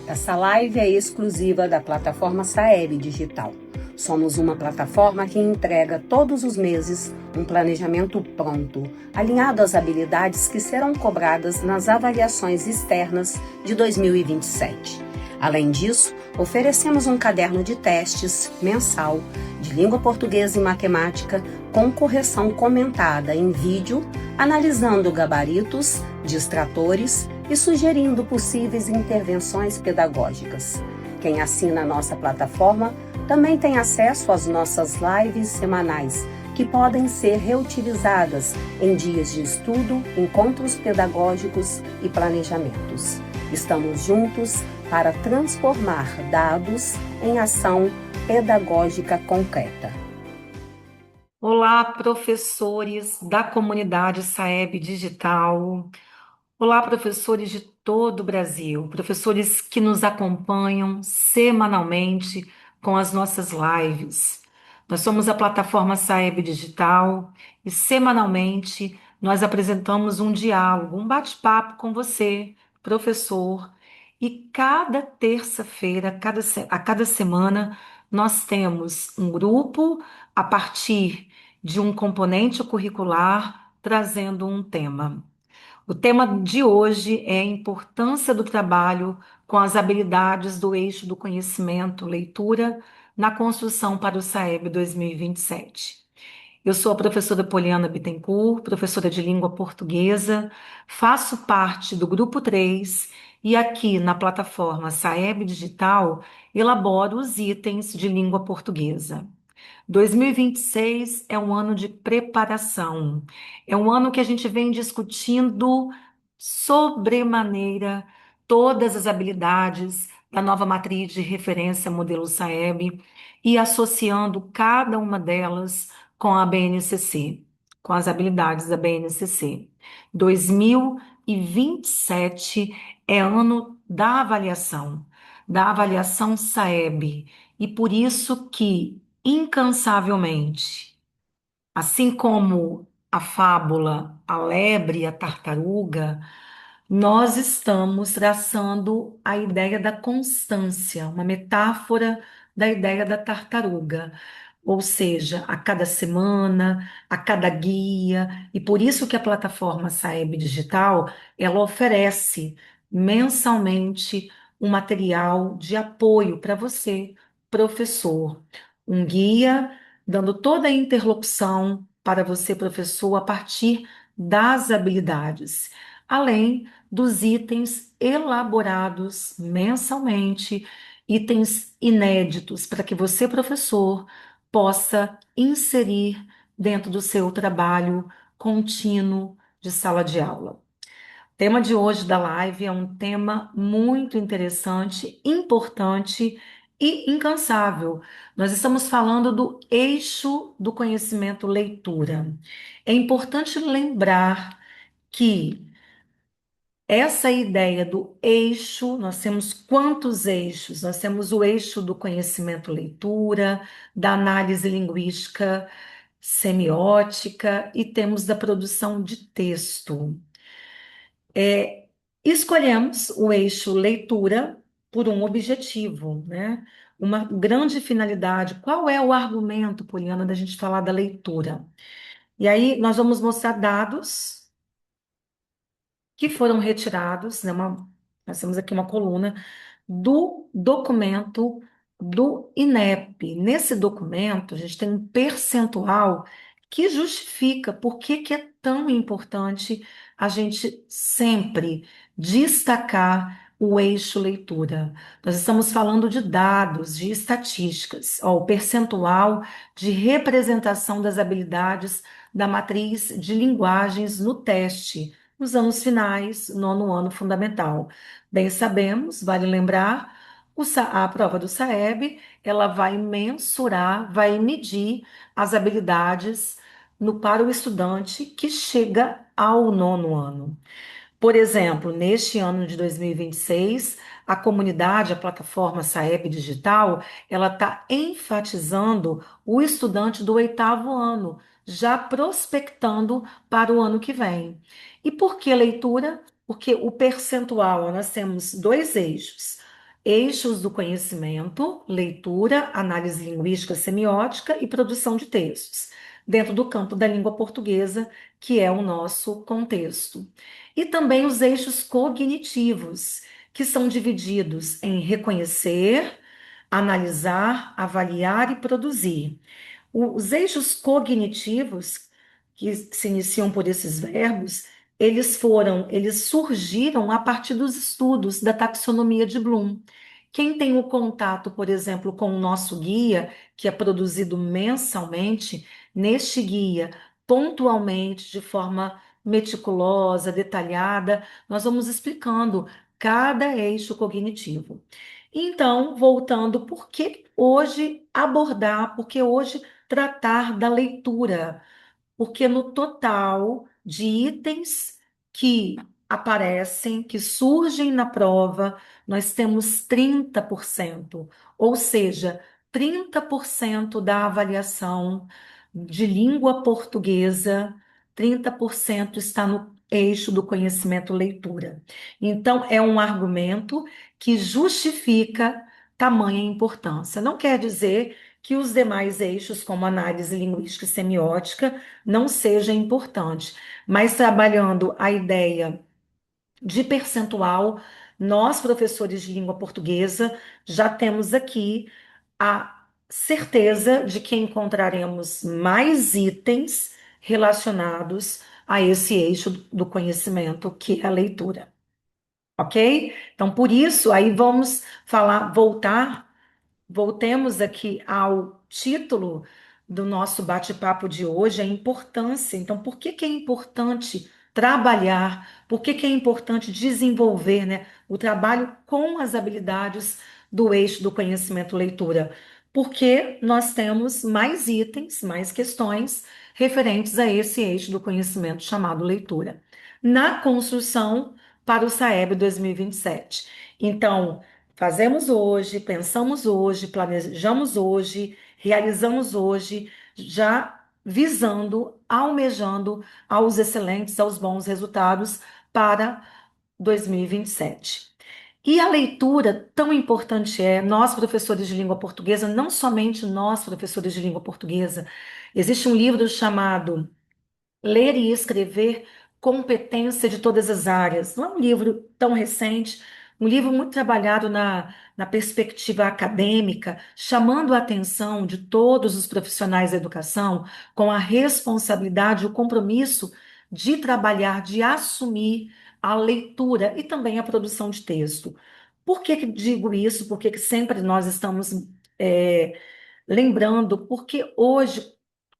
Essa live é exclusiva da plataforma Saeb Digital. Somos uma plataforma que entrega todos os meses um planejamento pronto, alinhado às habilidades que serão cobradas nas avaliações externas de 2027. Além disso, oferecemos um caderno de testes mensal de língua portuguesa e matemática com correção comentada em vídeo, analisando gabaritos, distratores e sugerindo possíveis intervenções pedagógicas. Quem assina a nossa plataforma também tem acesso às nossas lives semanais, que podem ser reutilizadas em dias de estudo, encontros pedagógicos e planejamentos. Estamos juntos para transformar dados em ação pedagógica concreta. Olá, professores da comunidade Saeb Digital. Olá, professores de todo o Brasil, professores que nos acompanham semanalmente com as nossas lives. Nós somos a plataforma Saeb Digital e semanalmente nós apresentamos um diálogo, um bate-papo com você, professor. E cada terça-feira, a cada semana, nós temos um grupo a partir de um componente curricular trazendo um tema. O tema de hoje é a importância do trabalho com as habilidades do eixo do conhecimento, leitura, na construção para o SAEB 2027. Eu sou a professora Poliana Bittencourt, professora de língua portuguesa, faço parte do grupo 3 e aqui na plataforma SAEB Digital elaboro os itens de língua portuguesa. 2026 é um ano de preparação, é um ano que a gente vem discutindo sobremaneira todas as habilidades da nova matriz de referência modelo SAEB e associando cada uma delas com a BNCC, com as habilidades da BNCC. 2027 é ano da avaliação SAEB, e por isso que incansavelmente, assim como a fábula A Lebre e a Tartaruga, nós estamos traçando a ideia da constância, uma metáfora da ideia da tartaruga. Ou seja, a cada semana, a cada guia, e por isso que a plataforma Saeb Digital, ela oferece mensalmente um material de apoio para você, professor, um guia dando toda a interlocução para você, professor, a partir das habilidades, além dos itens elaborados mensalmente, itens inéditos para que você, professor, possa inserir dentro do seu trabalho contínuo de sala de aula. O tema de hoje da live é um tema muito interessante, importante e incansável. Nós estamos falando do eixo do conhecimento leitura. É importante lembrar que essa ideia do eixo, nós temos quantos eixos? Nós temos o eixo do conhecimento leitura, da análise linguística semiótica e temos da produção de texto. Escolhemos o eixo leitura por um objetivo, né? Uma grande finalidade. Qual é o argumento, Poliana, da gente falar da leitura? E aí nós vamos mostrar dados que foram retirados, né, nós temos aqui uma coluna do documento do INEP. Nesse documento, a gente tem um percentual que justifica por que é tão importante a gente sempre destacar o eixo leitura. Nós estamos falando de dados, de estatísticas, ó, o percentual de representação das habilidades da matriz de linguagens no teste nos anos finais, nono ano fundamental. Bem sabemos, vale lembrar, a prova do SAEB, ela vai mensurar, vai medir as habilidades para o estudante que chega ao nono ano. Por exemplo, neste ano de 2026, a comunidade, a plataforma Saeb Digital, ela está enfatizando o estudante do oitavo ano, já prospectando para o ano que vem. E por que leitura? Porque o percentual, nós temos dois eixos. eixos do conhecimento, leitura, análise linguística semiótica e produção de textos, dentro do campo da língua portuguesa, que é o nosso contexto. E também os eixos cognitivos, que são divididos em reconhecer, analisar, avaliar e produzir. Os eixos cognitivos, que se iniciam por esses verbos, eles surgiram a partir dos estudos da taxonomia de Bloom. Quem tem o contato, por exemplo, com o nosso guia, que é produzido mensalmente, neste guia, pontualmente, de forma meticulosa, detalhada, nós vamos explicando cada eixo cognitivo. Então, voltando, por que hoje abordar, por que hoje tratar da leitura? Porque no total de itens que aparecem, que surgem na prova, nós temos 30%, ou seja, 30% da avaliação de língua portuguesa, 30% está no eixo do conhecimento leitura. Então, é um argumento que justifica tamanha importância. Não quer dizer que os demais eixos, como análise linguística e semiótica, não seja importante, mas trabalhando a ideia de percentual, nós, professores de língua portuguesa, já temos aqui a certeza de que encontraremos mais itens relacionados a esse eixo do conhecimento, que é a leitura. Ok? Então, por isso, aí vamos falar, voltemos aqui ao título do nosso bate-papo de hoje, a importância. Então, por que que é importante trabalhar? Por que que é importante desenvolver, né, o trabalho com as habilidades do eixo do conhecimento leitura? Porque nós temos mais itens, mais questões referentes a esse eixo do conhecimento chamado leitura, na construção para o SAEB 2027. Então, fazemos hoje, pensamos hoje, planejamos hoje, realizamos hoje, já visando, almejando aos excelentes, aos bons resultados para 2027. E a leitura, tão importante é, nós, professores de língua portuguesa, não somente nós, professores de língua portuguesa, existe um livro chamado Ler e Escrever, Competência de Todas as Áreas. Não é um livro tão recente, um livro muito trabalhado na perspectiva acadêmica, chamando a atenção de todos os profissionais da educação com a responsabilidade, o compromisso de trabalhar, de assumir a leitura e também a produção de texto. Por que que digo isso? Por que que sempre nós estamos lembrando? Porque hoje,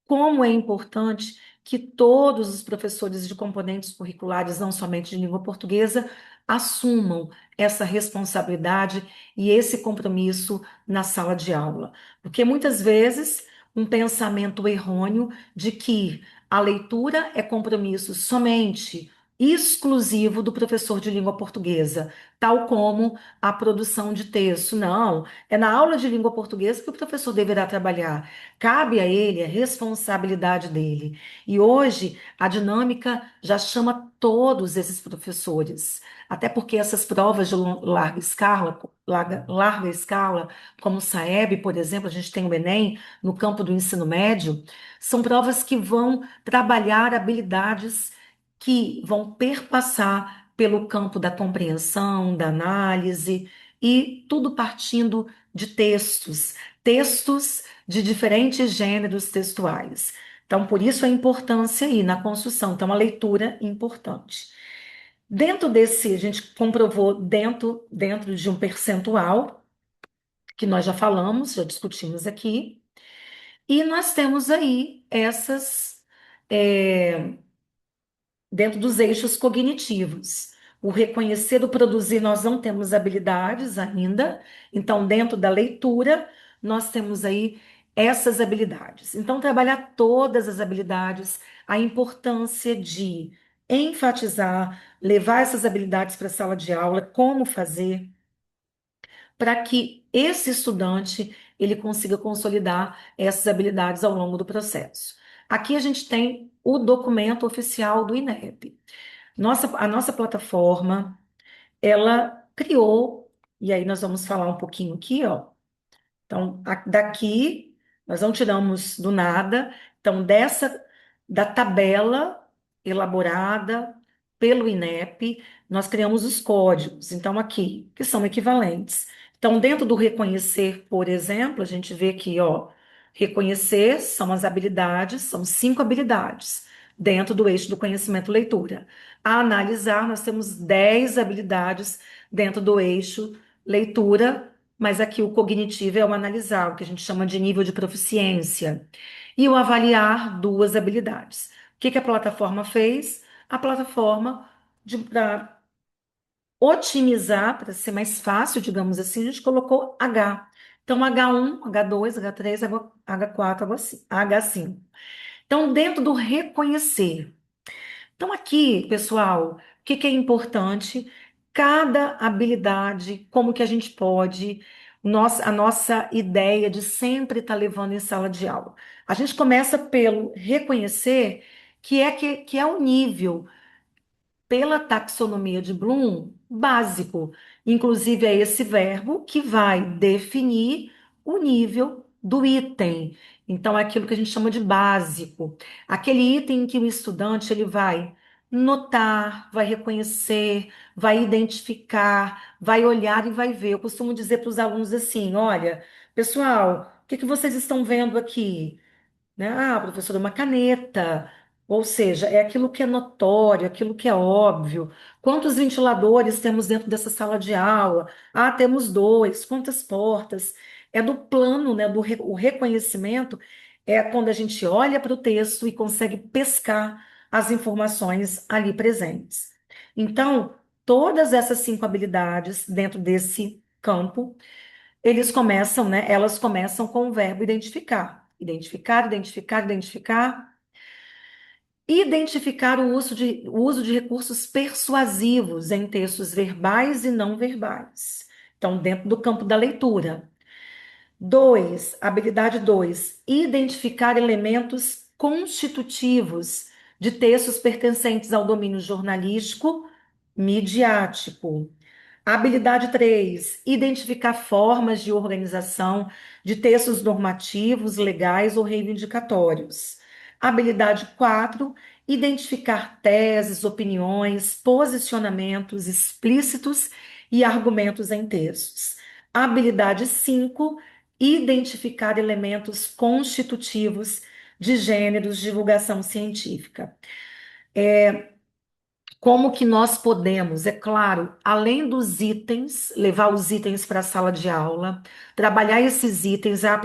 como é importante que todos os professores de componentes curriculares, não somente de língua portuguesa, assumam essa responsabilidade e esse compromisso na sala de aula. Porque muitas vezes um pensamento errôneo de que a leitura é compromisso somente exclusivo do professor de língua portuguesa, tal como a produção de texto. Não, é na aula de língua portuguesa que o professor deverá trabalhar. Cabe a ele, a responsabilidade dele. E hoje a dinâmica já chama todos esses professores, até porque essas provas de larga escala, como o SAEB, por exemplo, a gente tem o Enem no campo do ensino médio, são provas que vão trabalhar habilidades que vão perpassar pelo campo da compreensão, da análise, e tudo partindo de textos de diferentes gêneros textuais. Então, por isso a importância aí na construção. Então, a leitura é importante. Dentro desse, a gente comprovou dentro de um percentual, que nós já falamos, já discutimos aqui, e nós temos aí essas. é, Dentro dos eixos cognitivos. O reconhecer, o produzir, nós não temos habilidades ainda, então, dentro da leitura, nós temos aí essas habilidades. Então, trabalhar todas as habilidades, a importância de enfatizar, levar essas habilidades para a sala de aula, como fazer, para que esse estudante ele consiga consolidar essas habilidades ao longo do processo. Aqui a gente tem o documento oficial do INEP. A nossa plataforma, ela criou E aí nós vamos falar um pouquinho aqui, ó. Então, daqui, nós não tiramos do nada. Então, da tabela elaborada pelo INEP, nós criamos os códigos. Então, aqui, que são equivalentes. Então, dentro do reconhecer, por exemplo, a gente vê aqui, ó, reconhecer são as habilidades, são 5 habilidades, dentro do eixo do conhecimento leitura. A analisar, nós temos 10 habilidades dentro do eixo leitura, mas aqui o cognitivo é o analisar, o que a gente chama de nível de proficiência. E o avaliar, 2 habilidades. O que que a plataforma fez? A plataforma, para otimizar, para ser mais fácil, digamos assim, a gente colocou H. Então, H1, H2, H3, H4, H5. Então, dentro do reconhecer. Então, aqui, pessoal, o que que é importante? Cada habilidade, como que a gente pode, a nossa ideia de sempre estar levando em sala de aula. A gente começa pelo reconhecer que é o nível pela taxonomia de Bloom, básico. Inclusive, é esse verbo que vai definir o nível do item. Então, é aquilo que a gente chama de básico. Aquele item em que o estudante ele vai notar, vai reconhecer, vai identificar, vai olhar e vai ver. Eu costumo dizer para os alunos assim: olha, pessoal, o que que vocês estão vendo aqui? Né? Ah, professora, uma caneta. Ou seja, é aquilo que é notório, aquilo que é óbvio. Quantos ventiladores temos dentro dessa sala de aula? Ah, temos 2. Quantas portas? É do plano, né? O reconhecimento é quando a gente olha para o texto e consegue pescar as informações ali presentes. Então, todas essas 5 habilidades dentro desse campo eles começam, né? Elas começam com o verbo identificar. Identificar, identificar, identificar. Identificar o uso de recursos persuasivos em textos verbais e não verbais. Então, dentro do campo da leitura. 2, habilidade 2, identificar elementos constitutivos de textos pertencentes ao domínio jornalístico, midiático. Habilidade 3, identificar formas de organização de textos normativos, legais ou reivindicatórios. Habilidade 4, identificar teses, opiniões, posicionamentos explícitos e argumentos em textos. Habilidade 5, identificar elementos constitutivos de gêneros de divulgação científica. Como que nós podemos, é claro, além dos itens, levar os itens para a sala de aula, trabalhar esses itens, a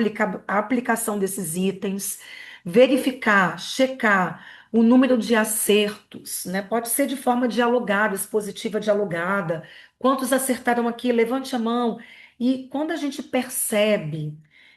aplicação desses itens, verificar, checar o número de acertos, né? Pode ser de forma dialogada, expositiva dialogada. Quantos acertaram aqui? Levante a mão. E quando a gente percebe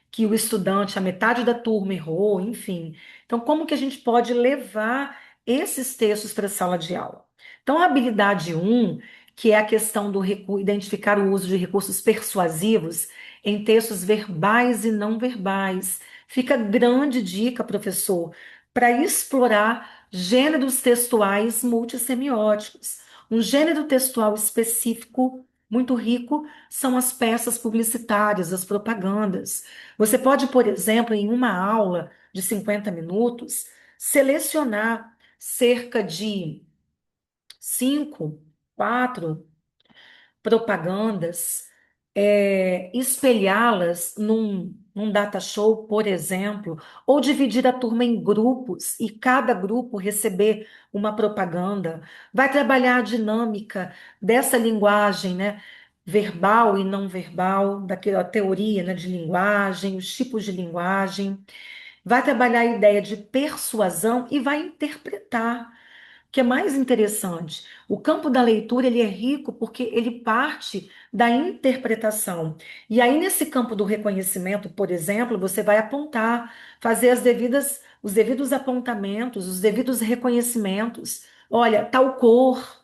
que o estudante, a metade da turma errou, enfim. Então, como que a gente pode levar esses textos para a sala de aula? Então, a habilidade um, que é a questão do identificar o uso de recursos persuasivos em textos verbais e não verbais. Fica grande dica, professor, para explorar gêneros textuais multissemióticos. Um gênero textual específico, muito rico, são as peças publicitárias, as propagandas. Você pode, por exemplo, em uma aula de 50 minutos, selecionar cerca de 5, 4 propagandas, espelhá-las num data show, por exemplo, ou dividir a turma em grupos e cada grupo receber uma propaganda. Vai trabalhar a dinâmica dessa linguagem, né? Verbal e não verbal, daquela teoria, né, de linguagem, os tipos de linguagem. Vai trabalhar a ideia de persuasão e vai interpretar que é mais interessante. O campo da leitura ele é rico porque ele parte da interpretação. E aí, nesse campo do reconhecimento, por exemplo, você vai apontar, fazer os devidos apontamentos, os devidos reconhecimentos. Olha, tal cor,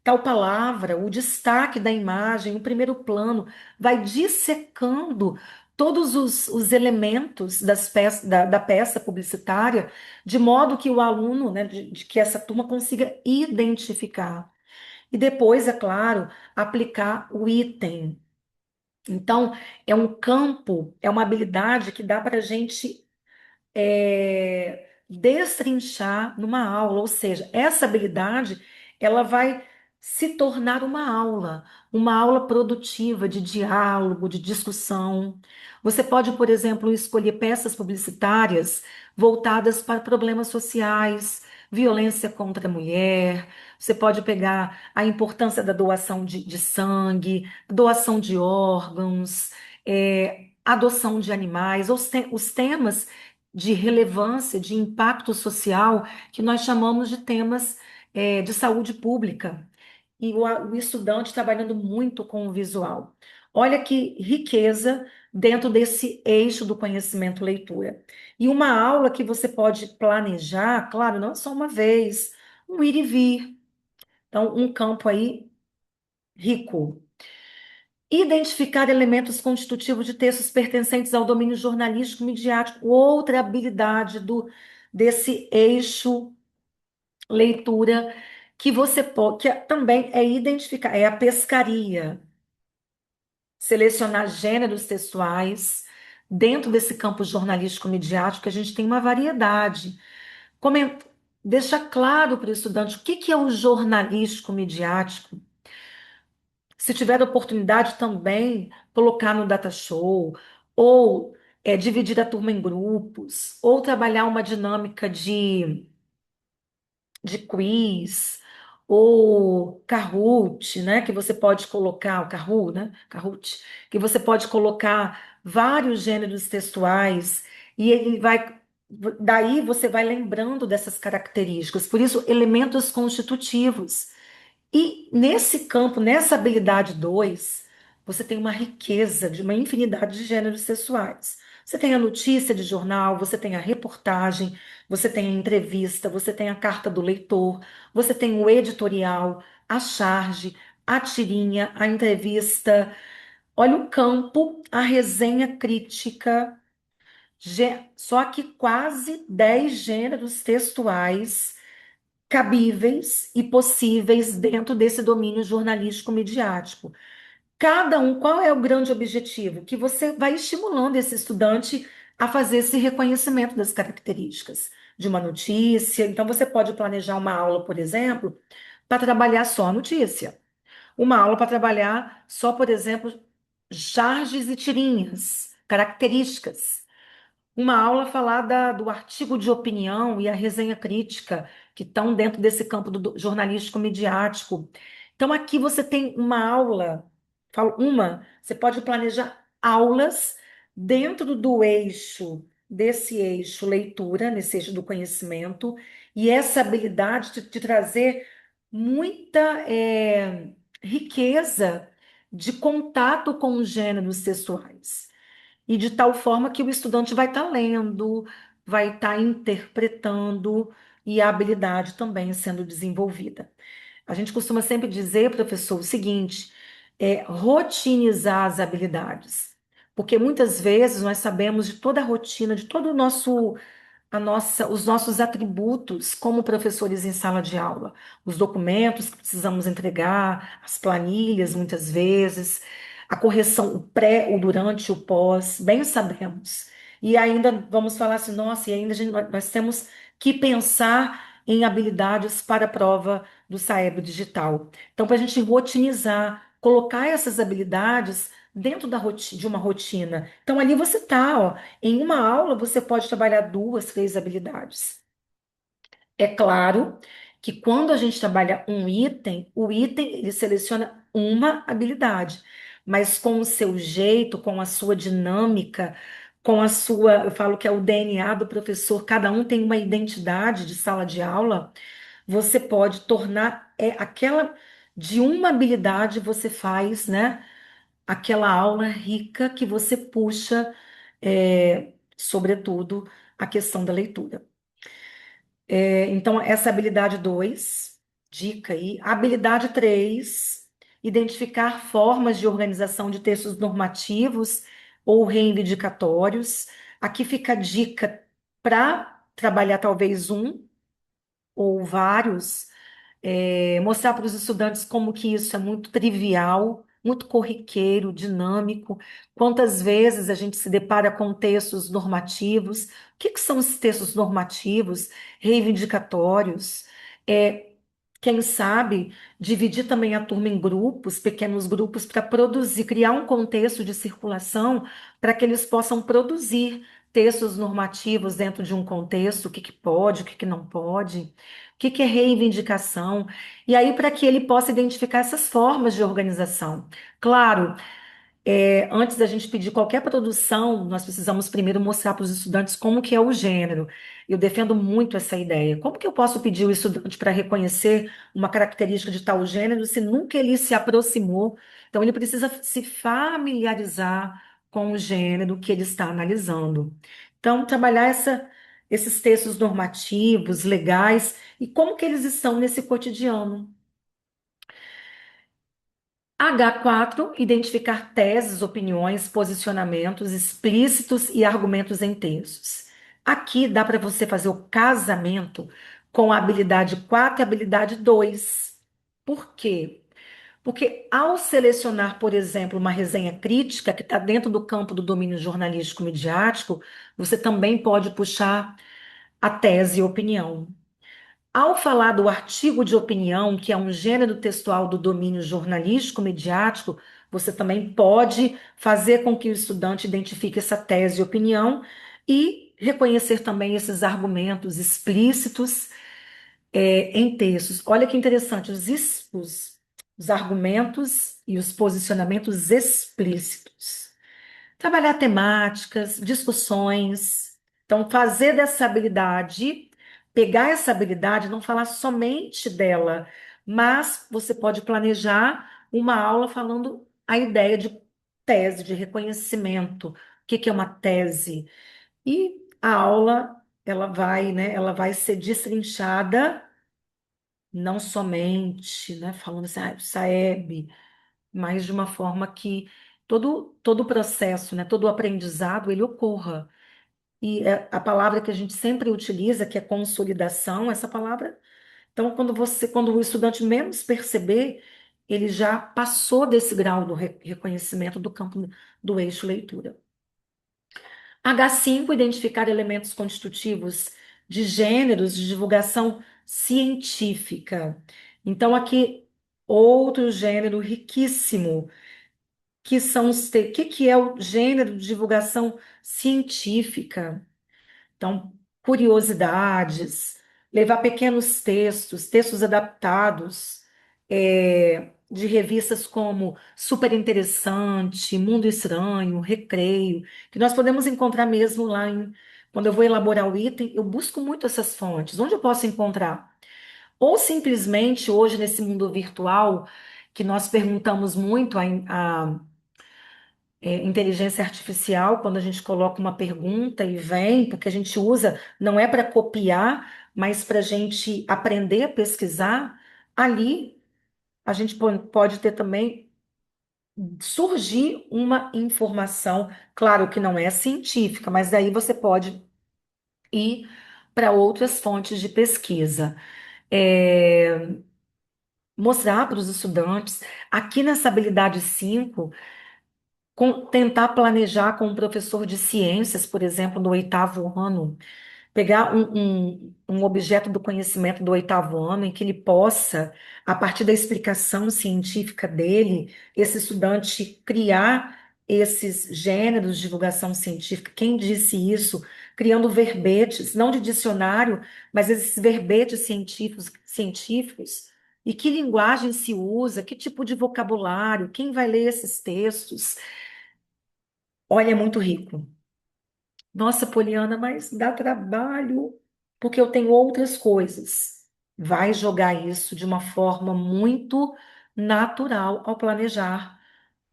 tal palavra, o destaque da imagem, o primeiro plano, vai dissecando todos os elementos da peça publicitária, de modo que o aluno, né, de que essa turma consiga identificar. E depois, é claro, aplicar o item. Então, é um campo, é uma habilidade que dá para a gente destrinchar numa aula, ou seja, essa habilidade ela vai se tornar uma aula produtiva de diálogo, de discussão. Você pode, por exemplo, escolher peças publicitárias voltadas para problemas sociais, violência contra a mulher. Você pode pegar a importância da doação de sangue, doação de órgãos, adoção de animais, os temas de relevância, de impacto social, que nós chamamos de temas, de saúde pública. E o estudante trabalhando muito com o visual. Olha que riqueza dentro desse eixo do conhecimento leitura. E uma aula que você pode planejar, claro, não só uma vez, um ir e vir. Então, um campo aí rico. Identificar elementos constitutivos de textos pertencentes ao domínio jornalístico midiático, outra habilidade desse eixo leitura que você pode, também é identificar, é a pescaria, selecionar gêneros textuais dentro desse campo jornalístico midiático, que a gente tem uma variedade. Comenta, deixa claro para o estudante o que é o jornalístico midiático. Se tiver oportunidade também, colocar no data show, ou dividir a turma em grupos, ou trabalhar uma dinâmica de quiz, ou Kahoot, né? Que você pode colocar, o Kahoot, né? Kahoot, que você pode colocar vários gêneros textuais, e ele vai. Daí você vai lembrando dessas características. Por isso, elementos constitutivos. E nesse campo, nessa habilidade 2, você tem uma riqueza de uma infinidade de gêneros sexuais. Você tem a notícia de jornal, você tem a reportagem, você tem a entrevista, você tem a carta do leitor, você tem o editorial, a charge, a tirinha, a entrevista. Olha o campo, a resenha crítica, só que quase 10 gêneros textuais cabíveis e possíveis dentro desse domínio jornalístico midiático. Cada um, qual é o grande objetivo? Que você vai estimulando esse estudante a fazer esse reconhecimento das características de uma notícia. Então, você pode planejar uma aula, por exemplo, para trabalhar só a notícia. Uma aula para trabalhar só, por exemplo, charges e tirinhas, características. Uma aula falar do artigo de opinião e a resenha crítica, que estão dentro desse campo do jornalístico midiático. Então, aqui você tem uma aula, falo uma, você pode planejar aulas dentro do eixo, desse eixo leitura, nesse eixo do conhecimento, e essa habilidade de trazer muita riqueza de contato com os gêneros textuais. E de tal forma que o estudante vai estar lendo, vai estar interpretando e a habilidade também sendo desenvolvida. A gente costuma sempre dizer, professor, o seguinte: rotinizar as habilidades. Porque muitas vezes nós sabemos de toda a rotina, de todo o nosso os nossos atributos como professores em sala de aula, os documentos que precisamos entregar, as planilhas, muitas vezes, a correção, o pré, o durante, o pós, bem sabemos. E ainda vamos falar assim, nossa, e ainda nós temos que pensar em habilidades para a prova do Saeb digital. Então, para a gente rotinizar, colocar essas habilidades dentro de uma rotina. Então, ali você está, ó, em uma aula, você pode trabalhar duas, três habilidades. É claro que quando a gente trabalha um item, o item ele seleciona uma habilidade, mas com o seu jeito, com a sua dinâmica, com a sua, eu falo que é o DNA do professor, cada um tem uma identidade de sala de aula, você pode tornar aquela de uma habilidade você faz, né? Aquela aula rica que você puxa, sobretudo, a questão da leitura. Então, essa é a habilidade 2, dica aí. Habilidade 3, identificar formas de organização de textos normativos ou reivindicatórios. Aqui fica a dica para trabalhar talvez um ou vários, mostrar para os estudantes como que isso é muito trivial, muito corriqueiro, dinâmico. Quantas vezes a gente se depara com textos normativos? O que que são esses textos normativos, reivindicatórios? É, quem sabe dividir também a turma em grupos, pequenos grupos, para produzir, criar um contexto de circulação para que eles possam produzir textos normativos dentro de um contexto, o que que pode, o que que não pode, o que que é reivindicação, e aí para que ele possa identificar essas formas de organização. Claro, antes da gente pedir qualquer produção, nós precisamos primeiro mostrar para os estudantes como que é o gênero. Eu defendo muito essa ideia. Como que eu posso pedir o estudante para reconhecer uma característica de tal gênero se nunca ele se aproximou? Então, ele precisa se familiarizar com o gênero que ele está analisando. Então, trabalhar esses textos normativos, legais, e como que eles estão nesse cotidiano. H4, identificar teses, opiniões, posicionamentos explícitos e argumentos em textos. Aqui dá para você fazer o casamento com a habilidade 4 e a habilidade 2. Por quê? Porque ao selecionar, por exemplo, uma resenha crítica que está dentro do campo do domínio jornalístico midiático, você também pode puxar a tese e opinião. Ao falar do artigo de opinião, que é um gênero textual do domínio jornalístico mediático, você também pode fazer com que o estudante identifique essa tese e opinião e reconhecer também esses argumentos explícitos em textos. Olha que interessante, os argumentos e os posicionamentos explícitos. Trabalhar temáticas, discussões. Então, fazer dessa habilidade, pegar essa habilidade, não falar somente dela, mas você pode planejar uma aula falando a ideia de tese, de reconhecimento. O que que é uma tese? E a aula, ela vai, né, ela vai ser destrinchada, não somente, né, falando assim, Saeb, mas de uma forma que todo o processo, né, todo o aprendizado, ele ocorra. E a palavra que a gente sempre utiliza, que é consolidação, essa palavra, então quando o estudante menos perceber, ele já passou desse grau do reconhecimento do campo do eixo leitura. H5, identificar elementos constitutivos de gêneros de divulgação científica. Então, aqui, outro gênero riquíssimo que são que é o gênero de divulgação científica. Então, curiosidades, levar pequenos textos, textos adaptados, de revistas como Super Interessante, Mundo Estranho, Recreio, que nós podemos encontrar mesmo lá quando eu vou elaborar o item, eu busco muito essas fontes. Onde eu posso encontrar? Ou simplesmente hoje nesse mundo virtual, que nós perguntamos muito a inteligência artificial, quando a gente coloca uma pergunta e vem, porque a gente usa, não é para copiar, mas para a gente aprender a pesquisar, ali a gente pode ter também, surgir uma informação, claro que não é científica, mas daí você pode ir para outras fontes de pesquisa. É, mostrar para os estudantes, aqui nessa habilidade 5 tentar planejar com um professor de ciências, por exemplo, no oitavo ano, pegar um objeto do conhecimento do oitavo ano em que ele possa, a partir da explicação científica dele, esse estudante criar esses gêneros de divulgação científica. Quem disse isso? Criando verbetes, não de dicionário, mas esses verbetes científicos. E que linguagem se usa, que tipo de vocabulário, quem vai ler esses textos? Olha, é muito rico. Nossa, Poliana, mas dá trabalho, porque eu tenho outras coisas. Vai jogar isso de uma forma muito natural ao planejar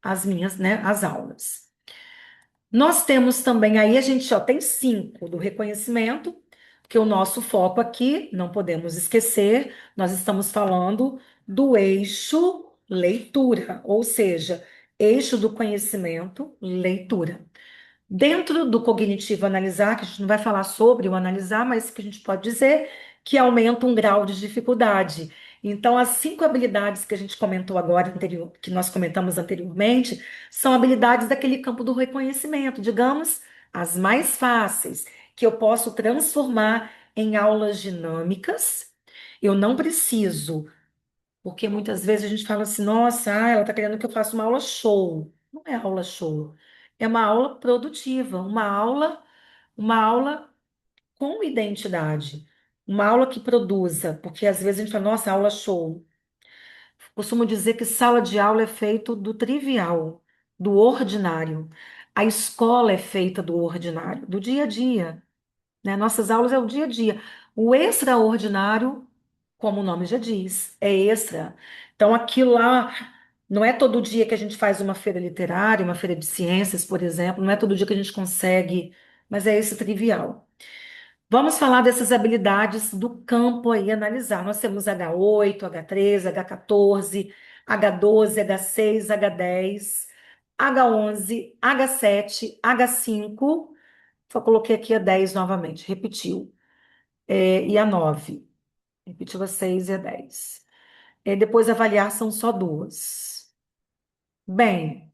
as minhas, né, as aulas. Nós temos também, aí a gente ó, tem 5 do reconhecimento, que o nosso foco aqui, não podemos esquecer, nós estamos falando do eixo leitura, ou seja, eixo do conhecimento, leitura. Dentro do cognitivo analisar, que a gente não vai falar sobre o analisar, mas que a gente pode dizer que aumenta um grau de dificuldade. Então, as 5 habilidades que a gente comentou agora, que nós comentamos anteriormente, são habilidades daquele campo do reconhecimento, digamos, as mais fáceis, que eu posso transformar em aulas dinâmicas. Eu não preciso, porque muitas vezes a gente fala assim, nossa, ela está querendo que eu faça uma aula show. Não é aula show, é uma aula produtiva, uma aula com identidade. Uma aula que produza, porque às vezes a gente fala, nossa, aula show. Costumo dizer que sala de aula é feito do trivial, do ordinário. A escola é feita do ordinário, do dia a dia, né? Nossas aulas é o dia a dia. O extraordinário, como o nome já diz, é extra. Então, aquilo lá não é todo dia que a gente faz uma feira literária, uma feira de ciências, por exemplo, não é todo dia que a gente consegue, mas é esse trivial. Vamos falar dessas habilidades do campo aí, analisar. Nós temos H8, H13, H14, H12, H6, H10, H11, H7, H5. Só coloquei aqui a 10 novamente, repetiu. E a 9. Repetiu a 6 e a 10. Depois avaliar são só duas. Bem,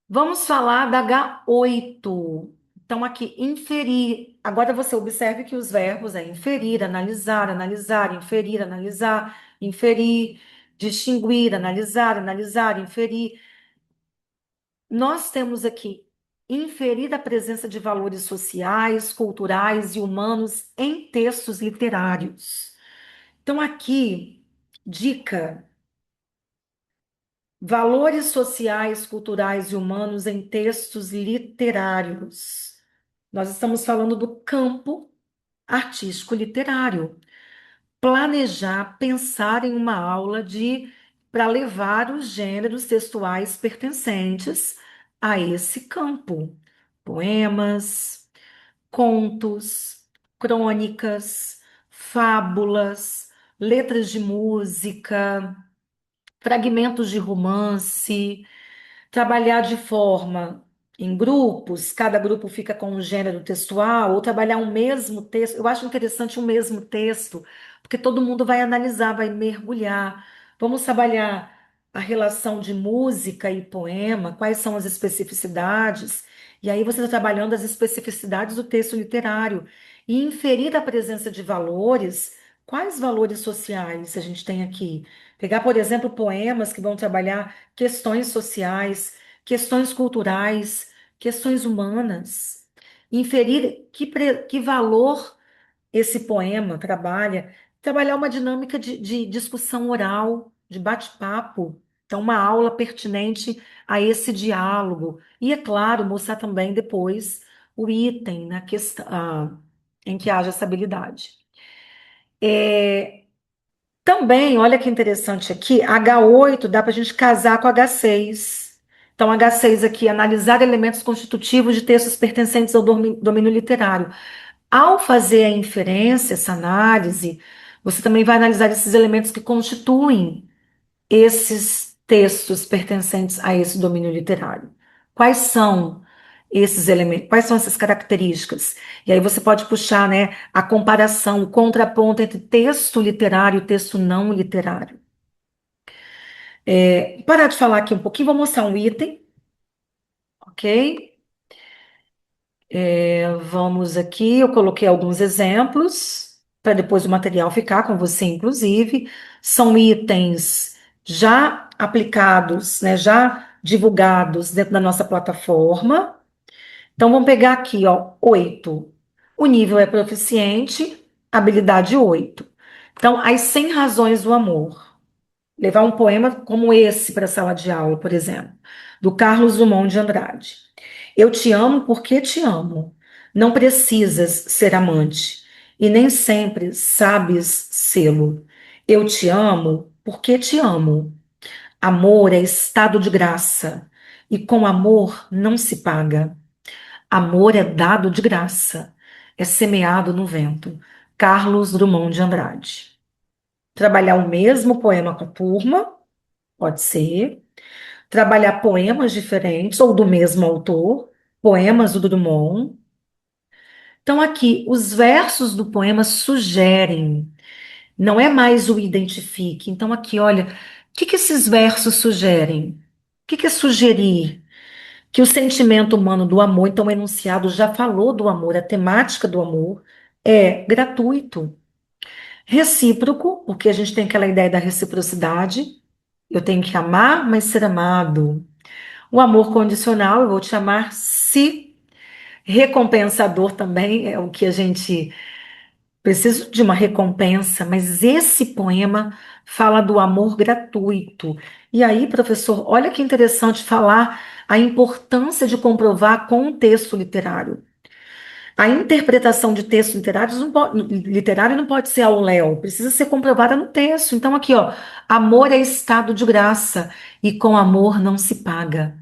vamos falar da H8. Então, aqui, inferir. Agora você observe que os verbos é inferir, analisar, analisar, inferir, analisar, inferir, distinguir, analisar, analisar, inferir. Nós temos aqui inferir a presença de valores sociais, culturais e humanos em textos literários. Então, aqui, dica. Valores sociais, culturais e humanos em textos literários. Nós estamos falando do campo artístico literário. Planejar, pensar em uma aula de para levar os gêneros textuais pertencentes a esse campo. Poemas, contos, crônicas, fábulas, letras de música, fragmentos de romance. Trabalhar de forma em grupos, cada grupo fica com um gênero textual, ou trabalhar um mesmo texto. Eu acho interessante um mesmo texto, porque todo mundo vai analisar, vai mergulhar. Vamos trabalhar a relação de música e poema, quais são as especificidades, e aí você está trabalhando as especificidades do texto literário e inferir a presença de valores. Quais valores sociais a gente tem aqui? Pegar, por exemplo, poemas que vão trabalhar questões sociais, questões culturais, questões humanas. Inferir que valor esse poema trabalha. Trabalhar uma dinâmica de discussão oral, de bate-papo. Então, uma aula pertinente a esse diálogo. E, é claro, mostrar também depois o item na questão, em que haja essa habilidade. Também, olha que interessante aqui, H8 dá para a gente casar com H6. Então, H6 aqui, analisar elementos constitutivos de textos pertencentes ao domínio literário. Ao fazer a inferência, essa análise, você também vai analisar esses elementos que constituem esses textos pertencentes a esse domínio literário. Quais são esses elementos? Quais são essas características? E aí você pode puxar, né, a comparação, o contraponto entre texto literário e texto não literário. Parar de falar aqui um pouquinho, vou mostrar um item, ok? Vamos aqui, eu coloquei alguns exemplos para depois o material ficar com você, inclusive. São itens já aplicados, né, já divulgados dentro da nossa plataforma. Então, vamos pegar aqui, ó, 8. O nível é proficiente, habilidade 8. Então, as 100 razões do amor. Levar um poema como esse para a sala de aula, por exemplo, do Carlos Drummond de Andrade. Eu te amo porque te amo. Não precisas ser amante e nem sempre sabes sê-lo. Eu te amo porque te amo. Amor é estado de graça e com amor não se paga. Amor é dado de graça, é semeado no vento. Carlos Drummond de Andrade. Trabalhar o mesmo poema com a turma, pode ser. Trabalhar poemas diferentes ou do mesmo autor, poemas do Drummond. Então, aqui, os versos do poema sugerem. Não é mais o identifique. Então, aqui, olha, o que que esses versos sugerem? O que que é sugerir? Que o sentimento humano do amor, então o enunciado já falou do amor, a temática do amor é gratuito, recíproco, porque a gente tem aquela ideia da reciprocidade, eu tenho que amar, mas ser amado. O amor condicional, eu vou te amar se recompensador também, é o que a gente precisa de uma recompensa, mas esse poema fala do amor gratuito. E aí, professor, olha que interessante falar a importância de comprovar com um texto literário. A interpretação de textos literários literário não pode ser ao léu, precisa ser comprovada no texto. Então, aqui, ó, amor é estado de graça e com amor não se paga.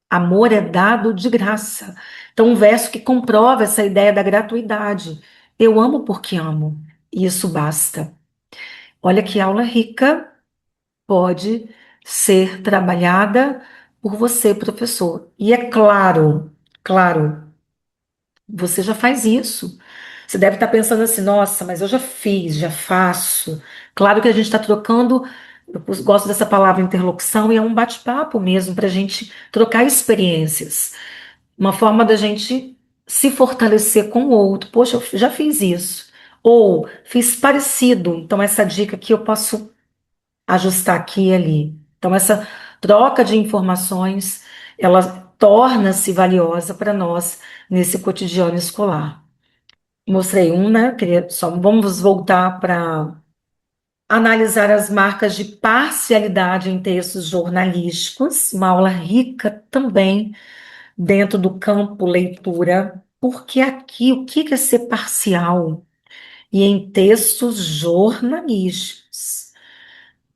Amor é dado de graça. Então, um verso que comprova essa ideia da gratuidade. Eu amo porque amo. E isso basta. Olha que aula rica pode ser trabalhada por você, professor. E é claro, claro, você já faz isso. Você deve estar pensando assim, nossa, mas eu já fiz, já faço. Claro que a gente está trocando, eu gosto dessa palavra interlocução, e é um bate-papo mesmo para a gente trocar experiências. Uma forma da gente se fortalecer com o outro. Poxa, eu já fiz isso. Ou fiz parecido. Então, essa dica aqui eu posso ajustar aqui e ali. Então, essa troca de informações, ela torna-se valiosa para nós nesse cotidiano escolar. Mostrei um, né? Queria só vamos voltar para analisar as marcas de parcialidade em textos jornalísticos, uma aula rica também dentro do campo leitura, porque aqui o que é ser parcial? E em textos jornalísticos,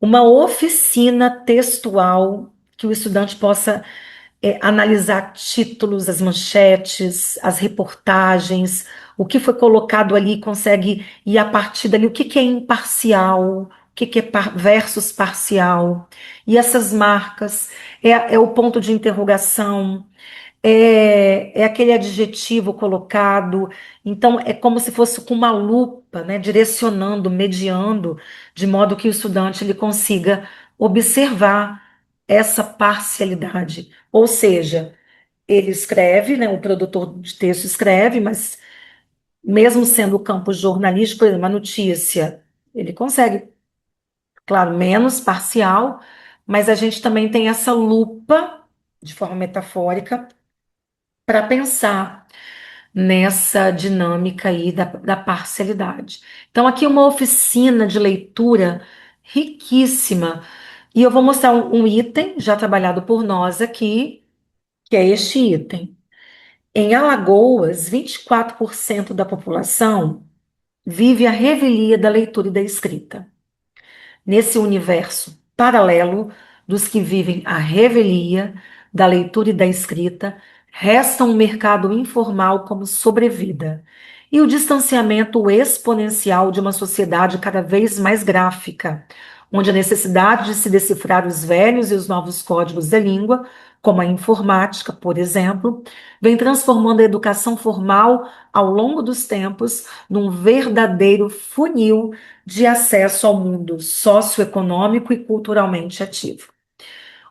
uma oficina textual que o estudante possa analisar títulos, as manchetes, as reportagens, o que foi colocado ali, consegue ir a partir dali, o que que é imparcial, o que que é versus parcial, e essas marcas, é o ponto de interrogação, é aquele adjetivo colocado, então é como se fosse com uma lupa, né, direcionando, mediando, de modo que o estudante ele consiga observar essa parcialidade. Ou seja, ele escreve, né, o produtor de texto escreve, mas mesmo sendo o campo jornalístico, por exemplo, uma notícia, ele consegue, claro, menos parcial, mas a gente também tem essa lupa, de forma metafórica, para pensar nessa dinâmica aí da parcialidade. Então, aqui uma oficina de leitura riquíssima. E eu vou mostrar um item já trabalhado por nós aqui, que é este item. Em Alagoas, 24% da população vive a revelia da leitura e da escrita. Nesse universo paralelo dos que vivem a revelia da leitura e da escrita, resta um mercado informal como sobrevida e o distanciamento exponencial de uma sociedade cada vez mais gráfica, onde a necessidade de se decifrar os velhos e os novos códigos da língua, como a informática, por exemplo, vem transformando a educação formal ao longo dos tempos num verdadeiro funil de acesso ao mundo socioeconômico e culturalmente ativo.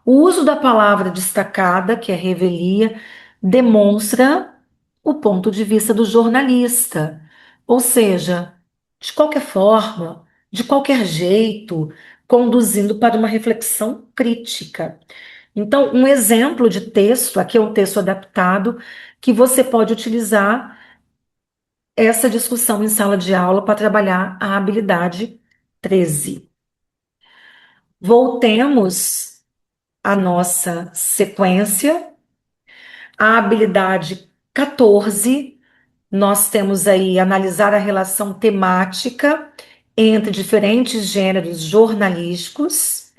O uso da palavra destacada, que é revelia, demonstra o ponto de vista do jornalista, ou seja, de qualquer forma, de qualquer jeito, conduzindo para uma reflexão crítica. Então, um exemplo de texto, aqui é um texto adaptado, que você pode utilizar essa discussão em sala de aula para trabalhar a habilidade 13. Voltemos à nossa sequência. A habilidade 14, nós temos aí analisar a relação temática entre diferentes gêneros jornalísticos.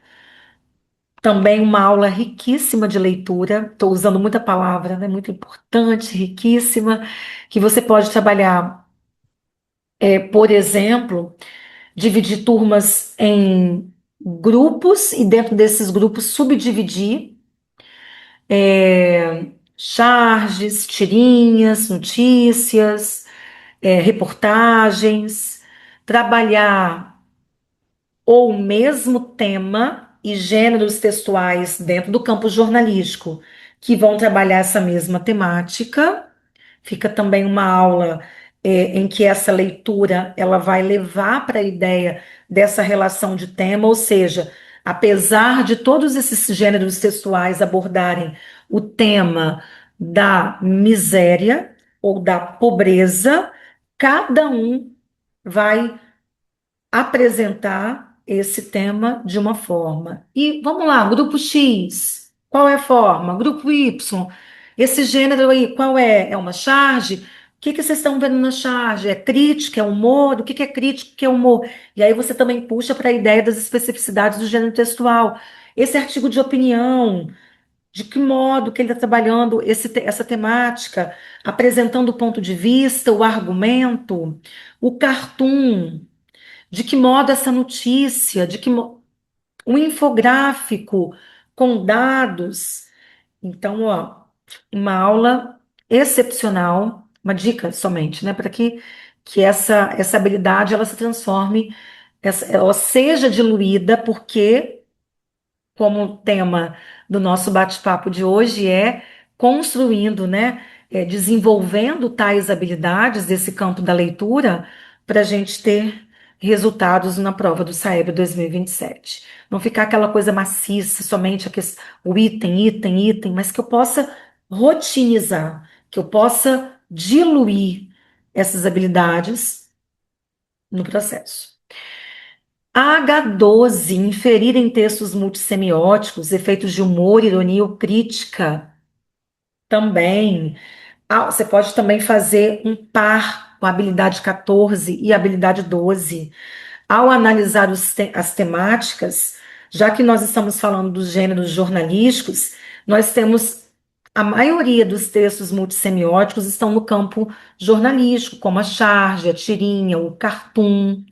Também uma aula riquíssima de leitura. Estou usando muita palavra, né? Muito importante, riquíssima, que você pode trabalhar, por exemplo, dividir turmas em grupos e dentro desses grupos subdividir charges, tirinhas, notícias, reportagens, trabalhar ou o mesmo tema e gêneros textuais dentro do campo jornalístico que vão trabalhar essa mesma temática. Fica também uma aula em que essa leitura ela vai levar para a ideia dessa relação de tema, ou seja, apesar de todos esses gêneros textuais abordarem o tema da miséria ou da pobreza, cada um vai apresentar esse tema de uma forma. E vamos lá, grupo X, qual é a forma? Grupo Y, esse gênero aí, qual é? É uma charge? O que que vocês estão vendo na charge? É crítica, é humor? O que que é crítica, o que é humor? E aí você também puxa para a ideia das especificidades do gênero textual. Esse artigo de opinião, de que modo que ele está trabalhando essa temática, apresentando o ponto de vista, o argumento, o cartoon, de que modo essa notícia, um infográfico com dados. Então, ó, uma aula excepcional, uma dica somente, né, para que essa habilidade ela se transforme, ela seja diluída, porque como o tema do nosso bate-papo de hoje é construindo, né, desenvolvendo tais habilidades desse campo da leitura para a gente ter resultados na prova do SAEB 2027. Não ficar aquela coisa maciça, somente o item, item, item, mas que eu possa rotinizar, que eu possa diluir essas habilidades no processo. H12, inferir em textos multissemióticos, efeitos de humor, ironia ou crítica, também. Ah, você pode também fazer um par com a habilidade 14 e a habilidade 12. Ao analisar as temáticas, já que nós estamos falando dos gêneros jornalísticos, nós temos a maioria dos textos multissemióticos estão no campo jornalístico, como a charge, a tirinha, o cartoon.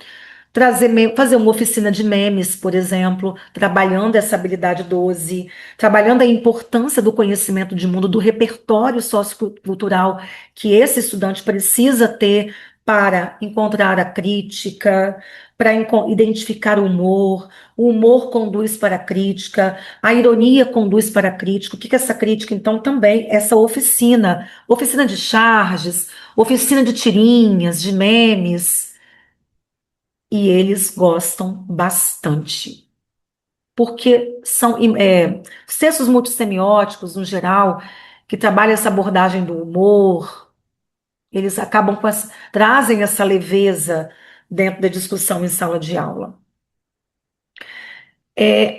Fazer uma oficina de memes, por exemplo, trabalhando essa habilidade 12, trabalhando a importância do conhecimento de mundo, do repertório sociocultural que esse estudante precisa ter para encontrar a crítica, para identificar o humor conduz para a crítica, a ironia conduz para a crítica. O que é essa crítica? Então, também essa oficina de charges, oficina de tirinhas, de memes, e eles gostam bastante. Porque são os textos multissemióticos, no geral, que trabalham essa abordagem do humor, eles acabam trazem essa leveza dentro da discussão em sala de aula.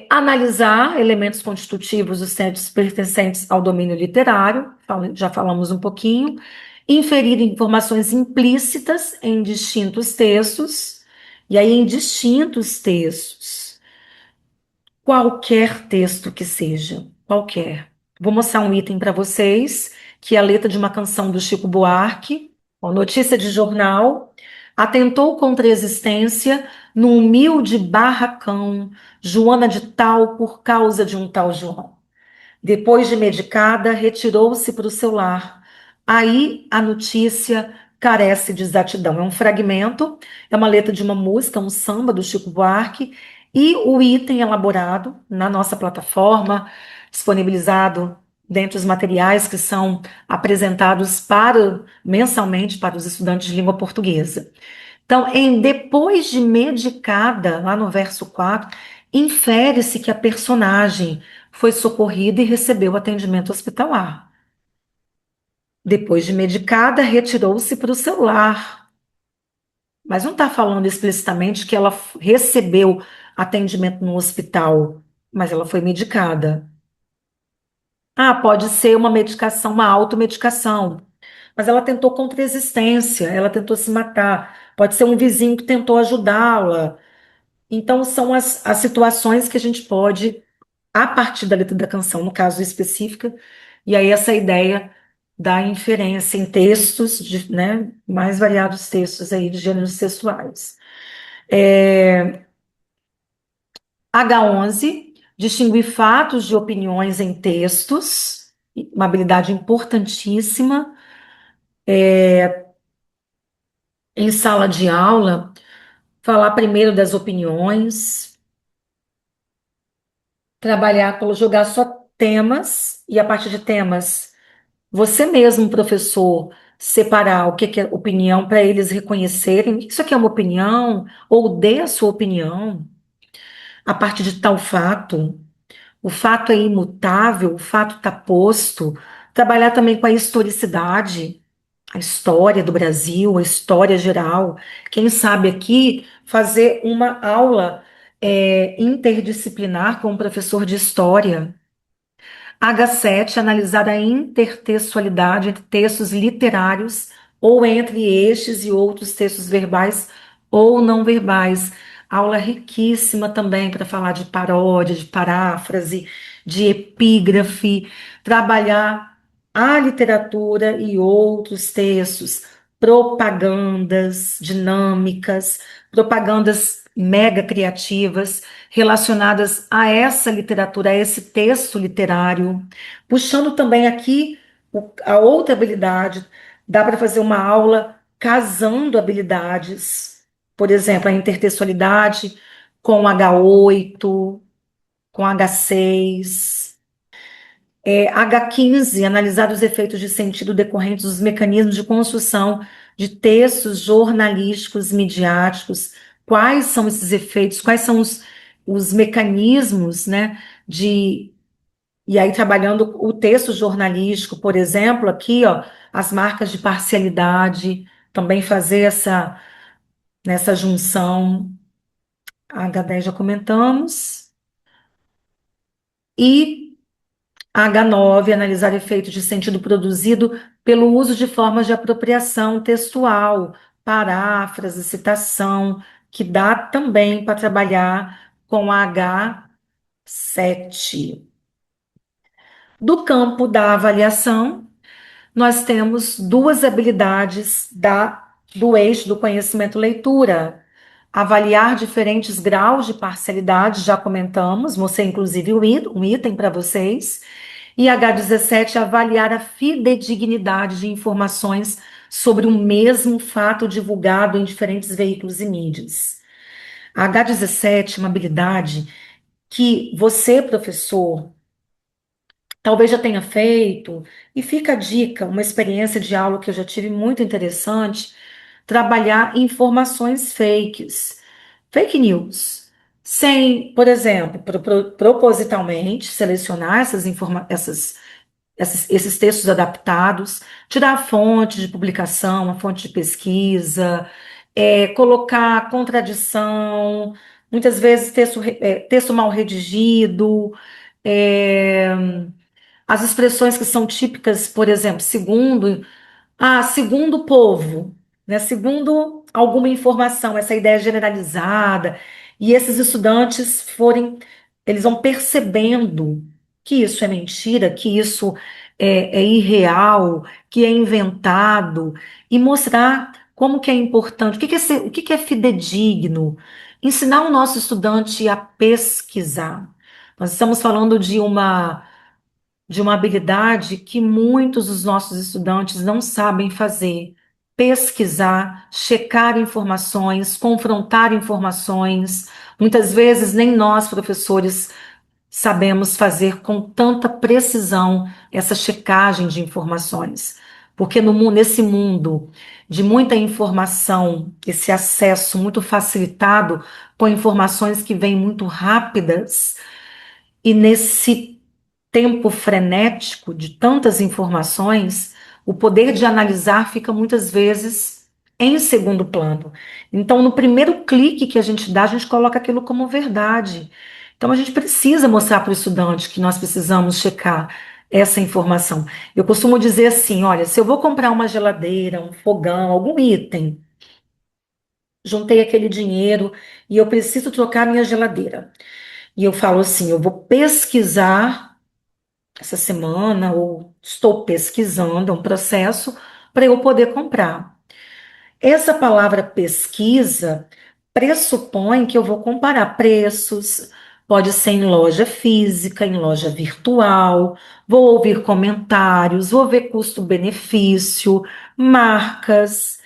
Analisar elementos constitutivos dos textos pertencentes ao domínio literário, já falamos um pouquinho, inferir informações implícitas em distintos textos, e aí em distintos textos, qualquer texto que seja, qualquer. Vou mostrar um item para vocês, que é a letra de uma canção do Chico Buarque, ó, notícia de jornal, atentou contra a existência num humilde barracão, Joana de tal por causa de um tal João. Depois de medicada, retirou-se para o seu lar. Aí a notícia carece de exatidão. É um fragmento, é uma letra de uma música, um samba do Chico Buarque, e o item elaborado na nossa plataforma, disponibilizado dentre os materiais que são apresentados mensalmente para os estudantes de língua portuguesa. Então, depois de medicada, lá no verso 4, infere-se que a personagem foi socorrida e recebeu atendimento hospitalar. Depois de medicada, retirou-se para o seu lar. Mas não está falando explicitamente que ela recebeu atendimento no hospital, mas ela foi medicada. Ah, pode ser uma medicação, uma automedicação. Mas ela tentou contra a existência, ela tentou se matar. Pode ser um vizinho que tentou ajudá-la. Então, são as situações que a gente pode, a partir da letra da canção, no caso específica, e aí essa ideia da inferência em textos, né, mais variados textos aí de gêneros textuais. H11, distinguir fatos de opiniões em textos, uma habilidade importantíssima. Em sala de aula, falar primeiro das opiniões, trabalhar, jogar só temas, e a partir de temas, você mesmo, professor, separar o que que é opinião para eles reconhecerem. Isso aqui é uma opinião, ou dê a sua opinião a partir de tal fato. O fato é imutável, o fato está posto. Trabalhar também com a historicidade, a história do Brasil, a história geral. Quem sabe aqui fazer uma aula interdisciplinar com um professor de história. H7, analisar a intertextualidade entre textos literários ou entre estes e outros textos verbais ou não verbais. Aula riquíssima também para falar de paródia, de paráfrase, de epígrafe, trabalhar a literatura e outros textos, propagandas dinâmicas, propagandas mega criativas relacionadas a essa literatura, a esse texto literário, puxando também aqui a outra habilidade. Dá para fazer uma aula casando habilidades, por exemplo, a intertextualidade com H8, com H6. H15, analisar os efeitos de sentido decorrentes dos mecanismos de construção de textos jornalísticos midiáticos. Quais são esses efeitos? Quais são os mecanismos, né, de... E aí, trabalhando o texto jornalístico, por exemplo, aqui, ó, as marcas de parcialidade, também fazer nessa junção. H10 já comentamos. E H9, analisar efeitos de sentido produzido pelo uso de formas de apropriação textual, paráfrase, citação, que dá também para trabalhar com a H7. Do campo da avaliação, nós temos duas habilidades do eixo do conhecimento leitura. Avaliar diferentes graus de parcialidade, já comentamos, mostrei inclusive um item para vocês. E H17, avaliar a fidedignidade de informações sobre o mesmo fato divulgado em diferentes veículos e mídias. A H17 é uma habilidade que você, professor, talvez já tenha feito, e fica a dica, uma experiência de aula que eu já tive muito interessante, trabalhar informações fake news, sem, por exemplo, propositalmente selecionar esses textos adaptados, tirar a fonte de publicação, a fonte de pesquisa, colocar contradição, muitas vezes texto mal redigido, é, as expressões que são típicas, por exemplo, segundo o povo, né? Segundo alguma informação, essa ideia generalizada, e esses estudantes eles vão percebendo que isso é mentira, que isso é irreal, que é inventado, e mostrar como que é importante, o que que é fidedigno, ensinar o nosso estudante a pesquisar. Nós estamos falando de uma habilidade que muitos dos nossos estudantes não sabem fazer. Pesquisar, checar informações, confrontar informações. Muitas vezes nem nós, professores, sabemos fazer com tanta precisão essa checagem de informações. Porque nesse mundo de muita informação, esse acesso muito facilitado com informações que vêm muito rápidas, e nesse tempo frenético de tantas informações, o poder de analisar fica muitas vezes em segundo plano. Então, no primeiro clique que a gente dá, a gente coloca aquilo como verdade. Então, a gente precisa mostrar para o estudante que nós precisamos checar essa informação. Eu costumo dizer assim: olha, se eu vou comprar uma geladeira, um fogão, algum item, juntei aquele dinheiro e eu preciso trocar minha geladeira. E eu falo assim: eu vou pesquisar essa semana, ou estou pesquisando, é um processo para eu poder comprar. Essa palavra pesquisa pressupõe que eu vou comparar preços, pode ser em loja física, em loja virtual, vou ouvir comentários, vou ver custo-benefício, marcas,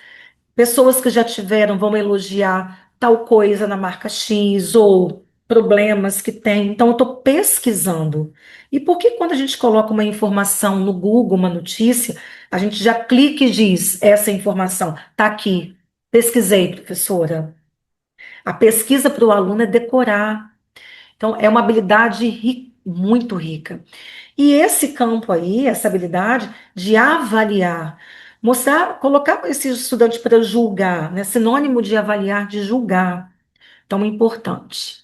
pessoas que já tiveram vão elogiar tal coisa na marca X ou problemas que tem. Então, eu estou pesquisando. E por que quando a gente coloca uma informação no Google, uma notícia, a gente já clica e diz, essa informação está aqui. Pesquisei, professora. A pesquisa para o aluno é decorar. Então, é uma habilidade muito rica. E esse campo aí, essa habilidade de avaliar, mostrar, colocar esse estudante para julgar, né? Sinônimo de avaliar, de julgar, tão importante.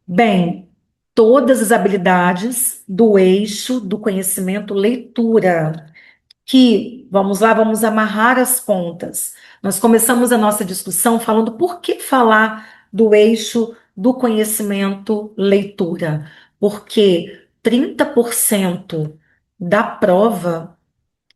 Bem, todas as habilidades do eixo do conhecimento leitura, que, vamos lá, vamos amarrar as pontas. Nós começamos a nossa discussão falando por que falar do eixo do conhecimento leitura, porque 30% da prova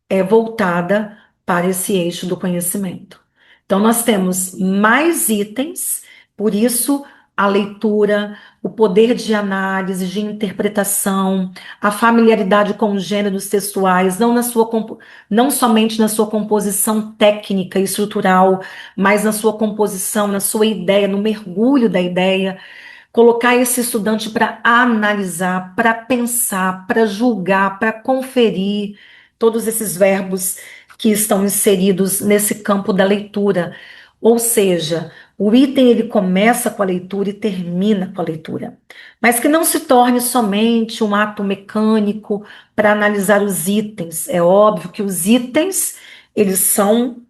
é voltada para esse eixo do conhecimento. Então, nós temos mais itens, por isso a leitura, o poder de análise, de interpretação, a familiaridade com os gêneros textuais, não somente na sua composição técnica e estrutural, mas na sua composição, na sua ideia, no mergulho da ideia. Colocar esse estudante para analisar, para pensar, para julgar, para conferir todos esses verbos que estão inseridos nesse campo da leitura. Ou seja, o item ele começa com a leitura e termina com a leitura, mas que não se torne somente um ato mecânico para analisar os itens. É óbvio que os itens eles são,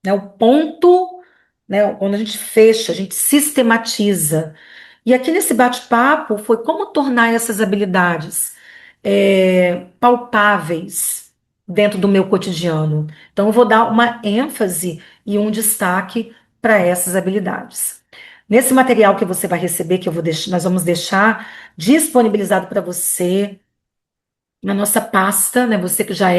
né, o ponto, né, quando a gente fecha, a gente sistematiza. E aqui nesse bate-papo foi como tornar essas habilidades palpáveis dentro do meu cotidiano. Então, eu vou dar uma ênfase e um destaque para essas habilidades. Nesse material que você vai receber, que nós vamos deixar disponibilizado para você na nossa pasta, né? Você que já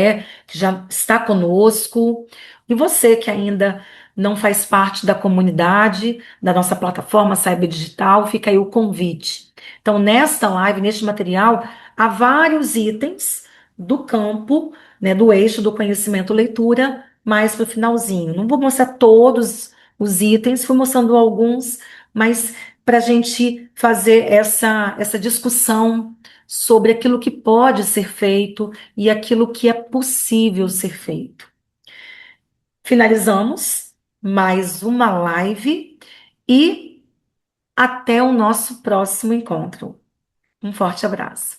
está conosco, e você que ainda não faz parte da comunidade, da nossa plataforma Cyber Digital, fica aí o convite. Então, nesta live, neste material, há vários itens do campo, né, do eixo do conhecimento leitura, mais para o finalzinho. Não vou mostrar todos os itens, fui mostrando alguns, mas para a gente fazer essa discussão sobre aquilo que pode ser feito e aquilo que é possível ser feito. Finalizamos mais uma live e até o nosso próximo encontro. Um forte abraço.